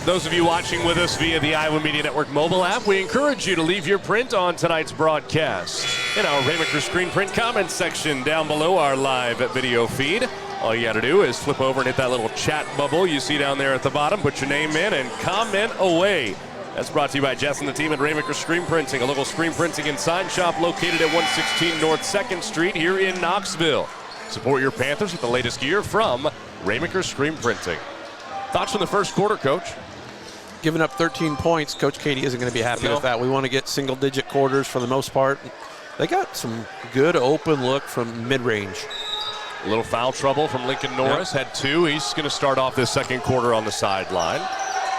Those of you watching with us via the Iowa Media Network mobile app, we encourage you to leave your print on tonight's broadcast in our Raymaker screen print comments section down below our live video feed. All you got to do is flip over and hit that little chat bubble you see down there at the bottom, put your name in, and comment away. That's brought to you by Jess and the team at Raymaker Screen Printing, a local screen printing and sign shop located at 116 North 2nd Street here in Knoxville. Support your Panthers with the latest gear from Raymaker Screen Printing. Thoughts from the first quarter, Coach? Giving up 13 points, Coach Katie isn't going to be happy with that. We want to get single-digit quarters for the most part. They got some good open look from mid-range. A little foul trouble from Lincoln Norris. Had two. He's going to start off this second quarter on the sideline.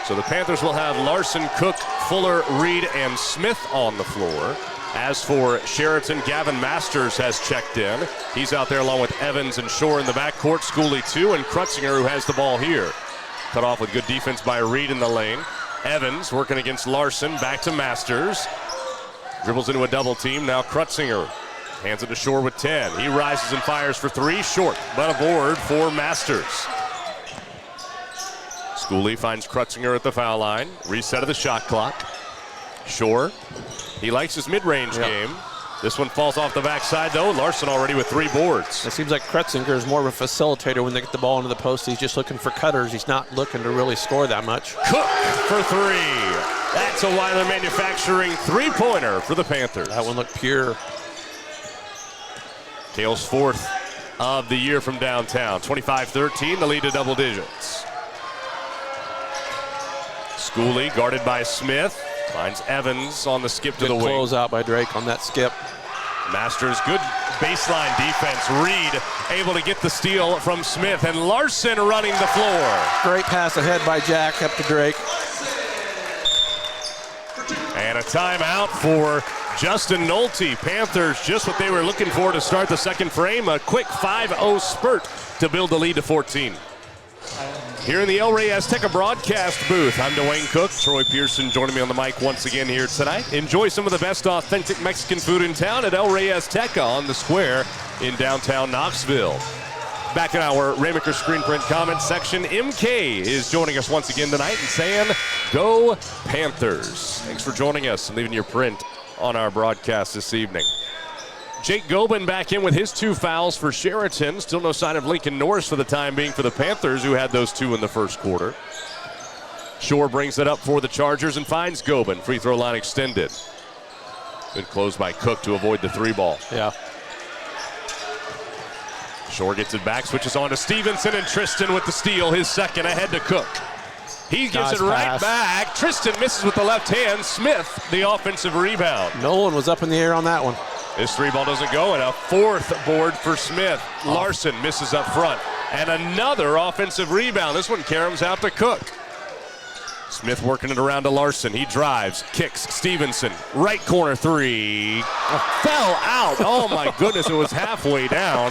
So the Panthers will have Larson, Cook, Fuller, Reed, and Smith on the floor. As for Chariton, Gavin Masters has checked in. He's out there along with Evans and Shore in the backcourt. Schooley too, and Krutzinger, who has the ball here. Cut off with good defense by Reed in the lane. Evans working against Larson. Back to Masters. Dribbles into a double team. Now Krutzinger hands it to Shore with 10. He rises and fires for three. Short, but a board for Masters. Schooley finds Krutzinger at the foul line. Reset of the shot clock. Shore, he likes his mid-range game. This one falls off the backside, though. Larson already with 3 boards. It seems like Krutzinger is more of a facilitator when they get the ball into the post. He's just looking for cutters. He's not looking to really score that much. Cook for 3. That's a Weiler Manufacturing three-pointer for the Panthers. That one looked pure. Kale's 4th of the year from downtown. 25-13, the lead to double digits. Schooley guarded by Smith. Finds Evans on the skip to the wing. Good close out by Drake on that skip. Masters, good baseline defense. Reed able to get the steal from Smith, and Larson running the floor. Great pass ahead by Jack up to Drake. And a timeout for Justin Nolte. Panthers just what they were looking for to start the second frame. A quick 5-0 spurt to build the lead to 14. Here in the El Rey Azteca broadcast booth, I'm Dewayne Cook. Troy Pearson joining me on the mic once again here tonight. Enjoy some of the best authentic Mexican food in town at El Rey Azteca on the square in downtown Knoxville. Back in our Raymaker screen print comments section, MK is joining us once again tonight and saying, go Panthers. Thanks for joining us and leaving your print on our broadcast this evening. Jake Gobin back in with his 2 fouls for Chariton. Still no sign of Lincoln Norris for the time being for the Panthers, who had those 2 in the first quarter. Shore brings it up for the Chargers and finds Gobin. Free throw line extended. Good close by Cook to avoid the 3-ball. Yeah. Shore gets it back, switches on to Stevenson, and Tristan with the steal, his second, ahead to Cook. He gives it right back. Tristan misses with the left hand. Smith, the offensive rebound. Nolan was up in the air on that one. This 3-ball doesn't go, and a 4th board for Smith. Larson misses up front. And another offensive rebound. This one caroms out to Cook. Smith working it around to Larson. He drives, kicks, Stevenson. Right corner 3. Fell out. Oh, my goodness, it was halfway down.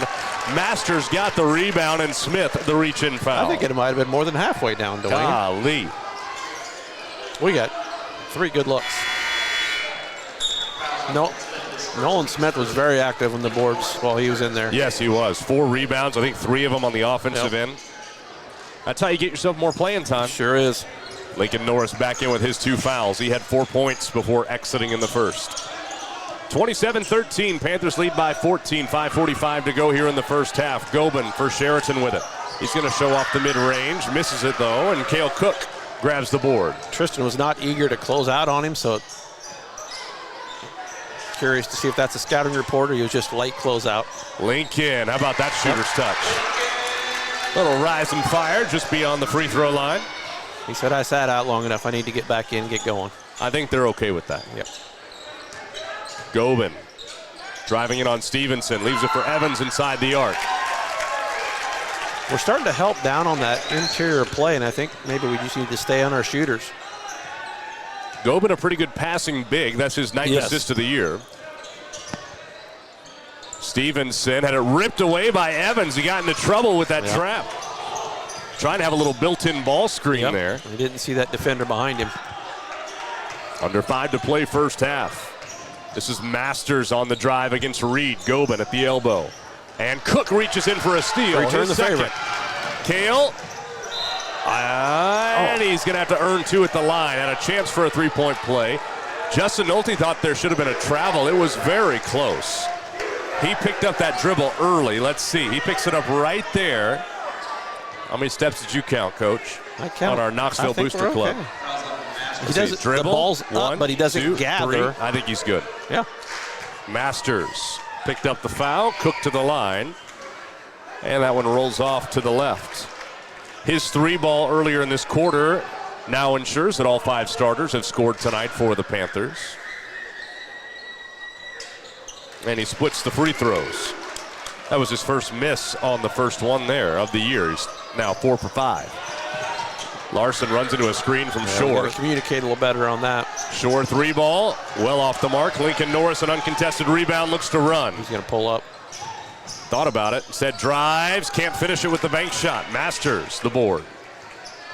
Masters got the rebound, and Smith the reach-in foul. I think it might have been more than halfway down, Dewayne. Golly. We got 3 good looks. Nolan Smith was very active on the boards while he was in there. Yes, he was. 4 rebounds, I think 3 of them on the offensive end. That's how you get yourself more playing time. Sure is. Lincoln Norris back in with his 2 fouls. He had 4 points before exiting in the first. 27-13, Panthers lead by 14, 5:45 to go here in the first half. Gobin for Chariton with it. He's going to show off the mid-range, misses it though, and Cale Cook grabs the board. Tristan was not eager to close out on him, so curious to see if that's a scouting report or he was just late closeout. Lincoln, how about that shooter's touch? Little rise and fire just beyond the free throw line. He said, I sat out long enough. I need to get back in, get going. I think they're okay with that. Yep. Gobin driving it on Stevenson, leaves it for Evans inside the arc. We're starting to help down on that interior play, and I think maybe we just need to stay on our shooters. Gobin, a pretty good passing big. That's his 9th assist of the year. Stevenson had it ripped away by Evans. He got into trouble with that trap. Trying to have a little built-in ball screen there. He didn't see that defender behind him. Under 5 to play first half. This is Masters on the drive against Reed. Gobin at the elbow. And Cook reaches in for a steal. Return the favorite. Cale And he's going to have to earn 2 at the line. Had a chance for a 3-point play. Justin Nolte thought there should have been a travel. It was very close. He picked up that dribble early. Let's see. He picks it up right there. How many steps did you count, Coach? I count. On our Knoxville Booster Club. He doesn't dribble. The ball's up, but he doesn't 2, gather. 3. I think he's good. Yeah. Masters picked up the foul. Cook to the line. And that one rolls off to the left. His 3 ball earlier in this quarter now ensures that all 5 starters have scored tonight for the Panthers. And he splits the free throws. That was his first miss on the first one there of the year. He's now 4 for 5. Larson runs into a screen from Shore. Communicate a little better on that. Shore 3 ball, well off the mark. Lincoln Norris, an uncontested rebound, looks to run. He's going to pull up. Thought about it, said drives, can't finish it with the bank shot. Masters the board.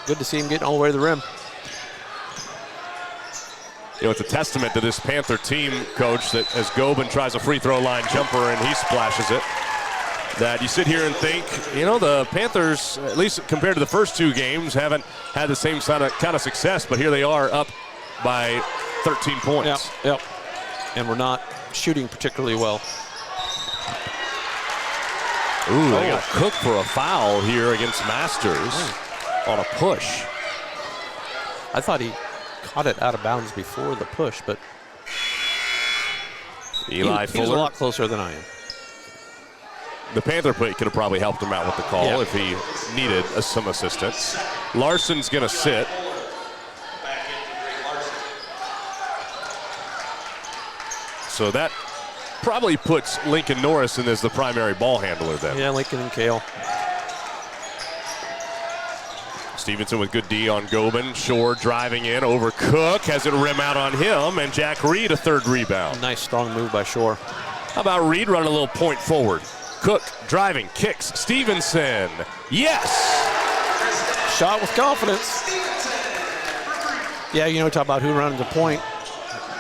Good to see him getting all the way to the rim. You know, it's a testament to this Panther team, Coach, that as Gobin tries a free throw line jumper and he splashes it, that you sit here and think, you know, the Panthers, at least compared to the first 2 games, haven't had the same kind of success, but here they are up by 13 points. Yep. And we're not shooting particularly well. Ooh, they got Cook for a foul here against Masters on a push. I thought he caught it out of bounds before the push, but Eli he was Fuller. a lot closer than I am. The Panther play could have probably helped him out with the call if he needed some assistance. Larson's going to sit. So that probably puts Lincoln Norris in as the primary ball handler then. Yeah, Lincoln and Kale. Stevenson with good D on Gobin. Shore driving in over Cook. Has it rim out on him, and Jack Reed a 3rd rebound. Nice strong move by Shore. How about Reed running a little point forward? Cook driving, kicks. Stevenson. Yes! Shot with confidence. Yeah, you know, talk about who runs the point.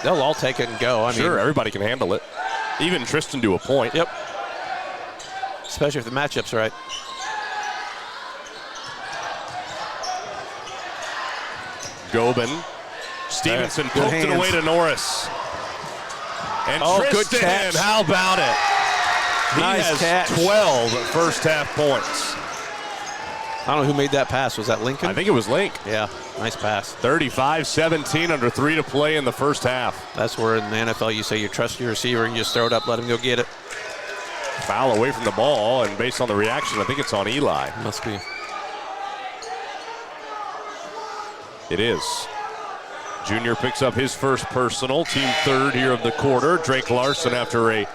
They'll all take it and go. I mean, everybody can handle it. Even Tristan to a point. Yep. Especially if the matchup's right. Gobin. Stevenson poked it away to Norris. And good Tristan, catch. how about it? He Nice has catch. 12 first half points. I don't know who made that pass. Was that Lincoln? I think it was Link. Yeah, nice pass. 35-17 under 3 to play in the first half. That's where in the NFL you say you trust your receiver and you just throw it up, let him go get it. Foul away from the ball, and based on the reaction, I think it's on Eli. Must be. It is. Junior picks up his first personal, team 3rd here of the quarter. Drake Larson, after a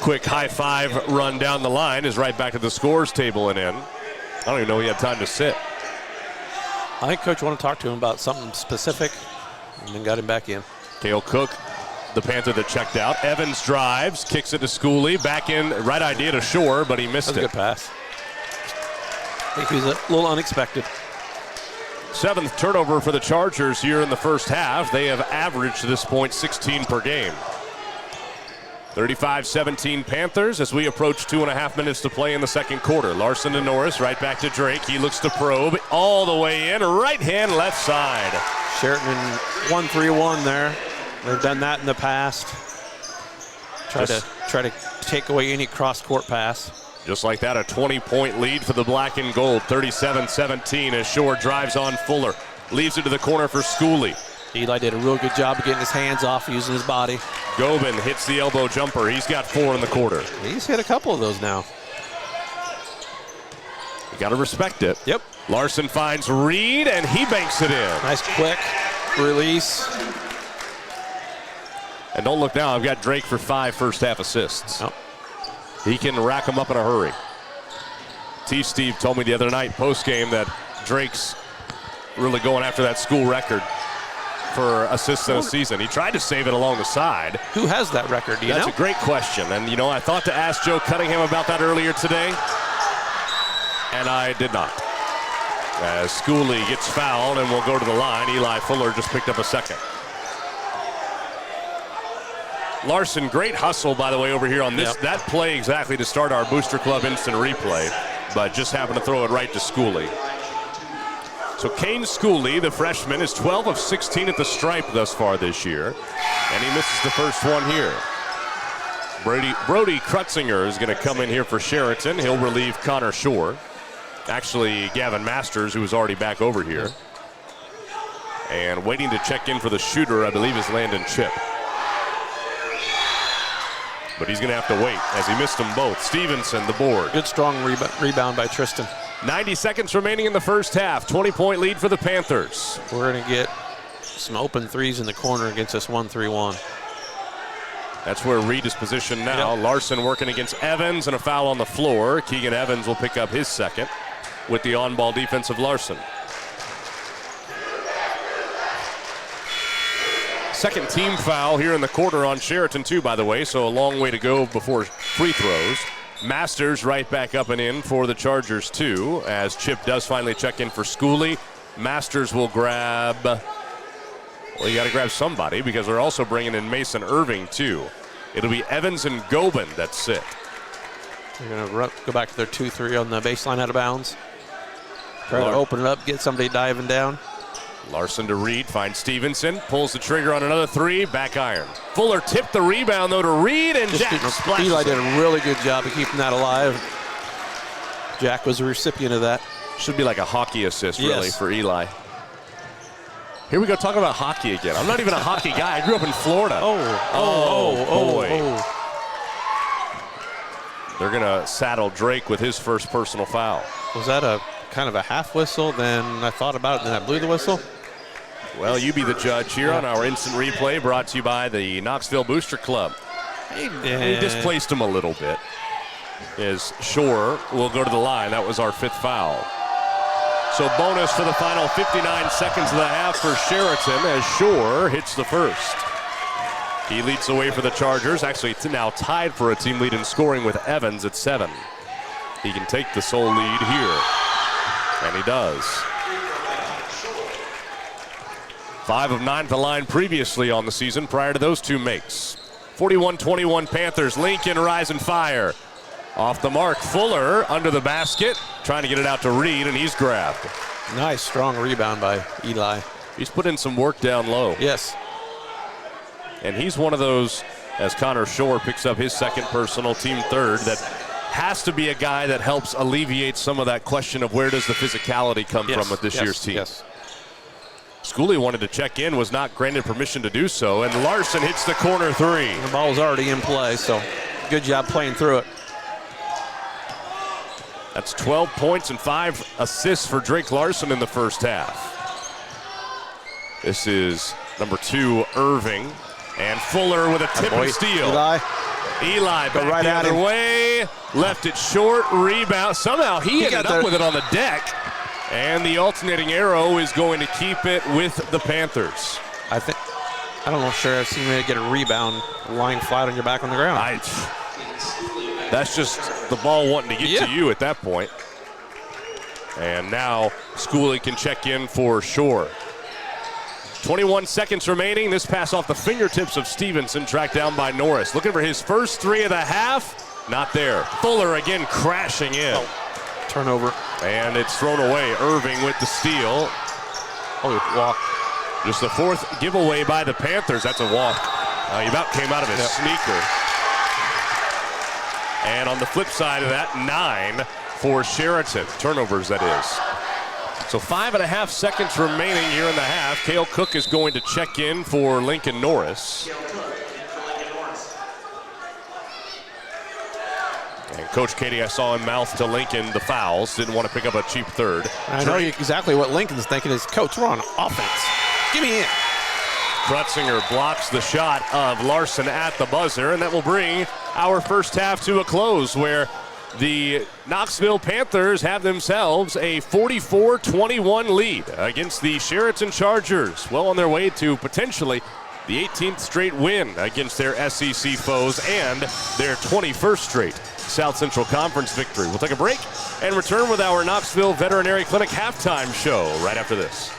quick high 5 run down the line, is right back to the scores table and in. I don't even know he had time to sit. I think Coach wanted to talk to him about something specific and then got him back in. Cale Cook, the Panther that checked out. Evans drives, kicks it to Schooley. Back in, right idea to Shore, but he missed it. That's a good pass. I think he's a little unexpected. 7th turnover for the Chargers here in the first half. They have averaged to this point 16 per game. 35-17 Panthers as we approach 2.5 minutes to play in the second quarter. Larson to Norris, right back to Drake. He looks to probe all the way in, right hand, left side. Chariton 1-3-1 there. They've done that in the past. Try to take away any cross-court pass. Just like that, a 20-point lead for the black and gold. 37-17 as Shore drives on Fuller. Leaves it to the corner for Schooley. Eli did a real good job of getting his hands off, using his body. Gobin hits the elbow jumper. He's got 4 in the quarter. He's hit a couple of those now. You got to respect it. Yep. Larson finds Reed, and he banks it in. Nice quick release. And don't look now, I've got Drake for 5 first half assists. Oh. He can rack them up in a hurry. Steve told me the other night post-game that Drake's really going after that school record for assists in a season. He tried to save it along the side. Who has that record, do you know? That's a great question. And, you know, I thought to ask Joe Cunningham about that earlier today, and I did not. As Schooley gets fouled and will go to the line, Eli Fuller just picked up a second. Larson, great hustle, by the way, over here on this. Yep. That play exactly to start our Booster Club instant replay, but just happened to throw it right to Schooley. So Kane Schooley, the freshman, is 12 of 16 at the stripe thus far this year, and he misses the first one here. Brody Krutzinger is going to come in here for Chariton. He'll relieve Connor Shore. Actually, Gavin Masters, who was already back over here. And waiting to check in for the shooter, I believe, is Landon Chip. But he's going to have to wait as he missed them both. Stevenson, the board. Good strong rebound by Tristan. 90 seconds remaining in the first half. 20-point lead for the Panthers. We're going to get some open threes in the corner against this 1-3-1. That's where Reed is positioned now. Yep. Larson working against Evans, and a foul on the floor. Keegan Evans will pick up his second with the on-ball defense of Larson. Second team foul here in the quarter on Chariton too, by the way, so a long way to go before free throws. Masters right back up and in for the Chargers too, as Chip does finally check in for Schooley. Masters will grab, well, you got to grab somebody because they're also bringing in Mason Irving too. It'll be Evans and Gobin that sit. They're going to go back to their 2-3 on the baseline out of bounds. Try to open it up, get somebody diving down. Larson to Reed, finds Stevenson, pulls the trigger on another three, back iron. Fuller tipped the rebound though to Reed, and Jack splashes. Eli did a really good job of keeping that alive. Jack was the recipient of that. Should be like a hockey assist, really, for Eli. Here we go, talking about hockey again. I'm not even a hockey guy. I grew up in Florida. Boy. They're going to saddle Drake with his first personal foul. Was that a kind of a half whistle? Then I thought about it, and then I blew the whistle. Well, you be the judge here on our instant replay, brought to you by the Knoxville Booster Club. He displaced him a little bit. As Shore will go to the line. That was our fifth foul. So bonus for the final 59 seconds of the half for Chariton as Shore hits the first. He leads the way for the Chargers. Actually, it's now tied for a team lead in scoring with Evans at 7. He can take the sole lead here, and he does. 5 of 9 at the line previously on the season prior to those two makes. 41-21 Panthers. Lincoln rise and fire. Off the mark, Fuller under the basket, trying to get it out to Reed, and he's grabbed. Nice, strong rebound by Eli. He's put in some work down low. Yes. And he's one of those, as Connor Shore picks up his second personal, team third, that has to be a guy that helps alleviate some of that question of where does the physicality come from with this year's team. Yes. Schooley wanted to check in, was not granted permission to do so, and Larson hits the corner three. The ball was already in play, so good job playing through it. That's 12 points and 5 assists for Drake Larson in the first half. This is number 2, Irving. And Fuller with a tip and steal. Eli back right the other way. Left it short. Rebound. Somehow he ended up with it on the deck. And the alternating arrow is going to keep it with the Panthers. I don't know, sure I've seen you get a rebound lying flat on your back on the ground. That's just the ball wanting to get to you at that point. And now Schooley can check in for Shore. 21 seconds remaining. This pass off the fingertips of Stevenson, tracked down by Norris. Looking for his first 3 of the half. Not there. Fuller again crashing in. Turnover. And it's thrown away. Irving with the steal. Walk. Just the 4th giveaway by the Panthers. That's a walk. He about came out of his sneaker. And on the flip side of that, 9 for Chariton. Turnovers, that is. So 5.5 seconds remaining here in the half. Cale Cook is going to check in for Lincoln Norris. And Coach Katie, I saw him mouth to Lincoln the fouls. Didn't want to pick up a cheap third. I know exactly what Lincoln's thinking is, Coach, we're on offense. Give me in. Krutzinger blocks the shot of Larson at the buzzer, and that will bring our first half to a close, where the Knoxville Panthers have themselves a 44-21 lead against the Chariton Chargers, well on their way to potentially the 18th straight win against their SEC foes and their 21st straight South Central Conference victory. We'll take a break and return with our Knoxville Veterinary Clinic halftime show right after this.